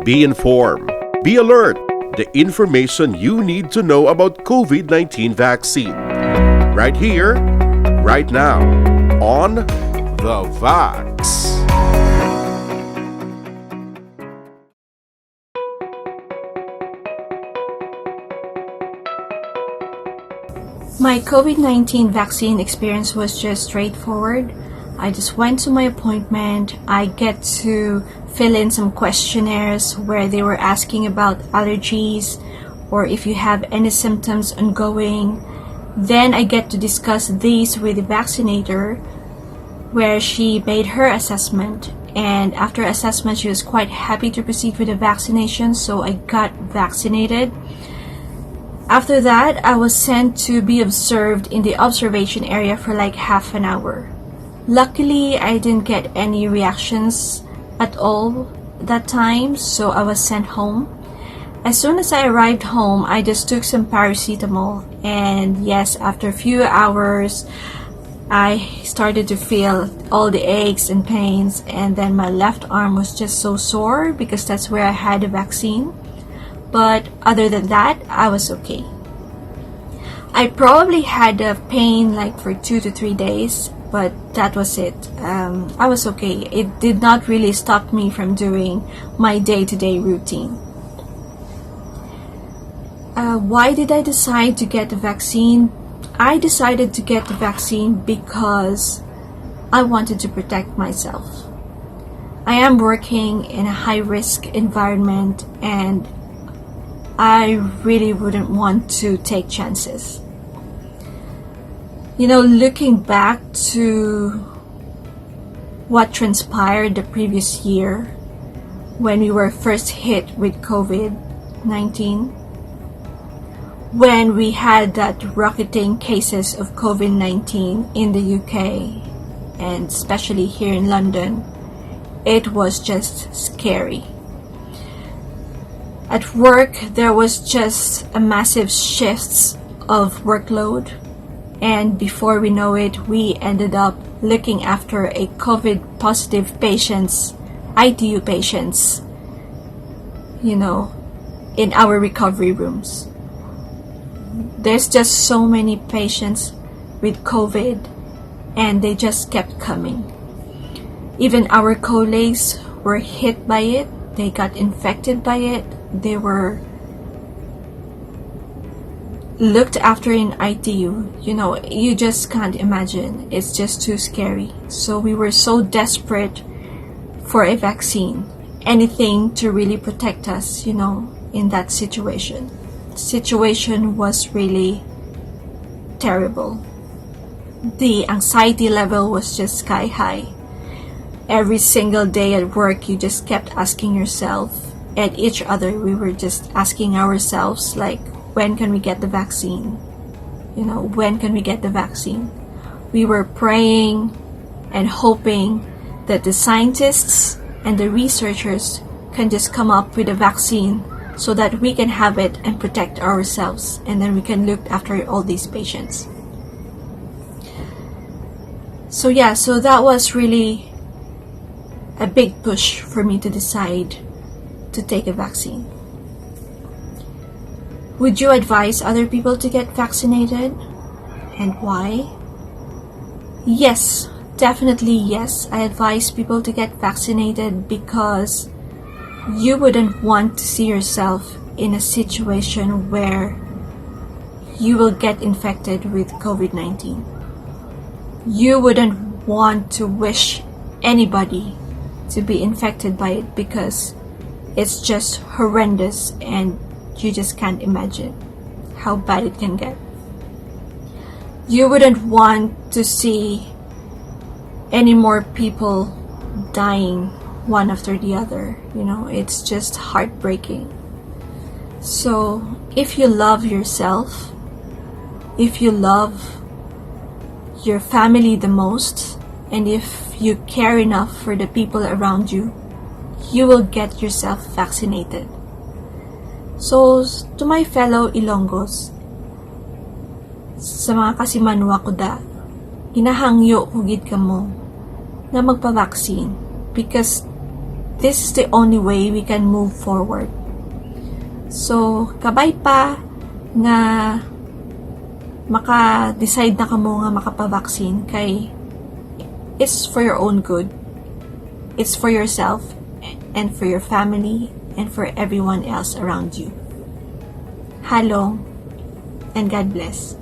Be informed. Be alert. The information you need to know about COVID-19 vaccine. Right here, right now, on THEVAX. My COVID-19 vaccine experience was just straightforward. I just went to my appointment. I get to fill in some questionnaires where they were asking about allergies or if you have any symptoms ongoing. Then I get to discuss these with the vaccinator where she made her assessment. And after assessment, she was quite happy to proceed with the vaccination, so I got vaccinated. After that, I was sent to be observed in the observation area for like half an hour. Luckily, I didn't get any reactions at all that time, so I was sent home. As soon as I arrived home, I just took some paracetamol, and yes, after a few hours, I started to feel all the aches and pains, and then my left arm was just so sore because that's where I had the vaccine. But other than that, I was okay. I probably had a pain like for 2 to 3 days, but that was it. I was okay. It did not really stop me from doing my day-to-day routine. Why did I decide to get the vaccine? I decided to get the vaccine because I wanted to protect myself. I am working in a high-risk environment, and I really wouldn't want to take chances. You know, looking back to what transpired the previous year when we were first hit with COVID-19, when we had that rocketing cases of COVID-19 in the UK and especially here in London, it was just scary. At work, there was just a massive shift of workload, and before we know it, we ended up looking after a COVID positive patients, ITU patients, you know, in our recovery rooms. There's just so many patients with COVID, and they just kept coming. Even our colleagues were hit by it. They got infected by it. They were looked after in ITU. You know, you just can't imagine. It's just too scary. So we were so desperate for a vaccine, anything to really protect us, you know, in that situation. The situation was really terrible. The anxiety level was just sky high. Every single day at work, you just kept asking yourself, at each other, we were just asking ourselves, like, when can we get the vaccine? You know, when can we get the vaccine? We were praying and hoping that the scientists and the researchers can just come up with a vaccine so that we can have it and protect ourselves, and then we can look after all these patients. So yeah, so that was really a big push for me to decide to take a vaccine. Would you advise other people to get vaccinated? And why? Yes, definitely yes. I advise people to get vaccinated because you wouldn't want to see yourself in a situation where you will get infected with COVID-19. You wouldn't want to wish anybody to be infected by it because it's just horrendous, and you just can't imagine how bad it can get. You wouldn't want to see any more people dying one after the other. You know, it's just heartbreaking. So if you love yourself, if you love your family the most, and if you care enough for the people around you, you will get yourself vaccinated. So, to my fellow Ilonggos, sa mga kasimanwa ko da, hinahangyo kugid kamo na magpa-vaccine because this is the only way we can move forward. So, kabay pa nga maka-decide na kamo nga makapavaccine kay it's for your own good. It's for yourself and for your family and for everyone else around you. Halong and God bless.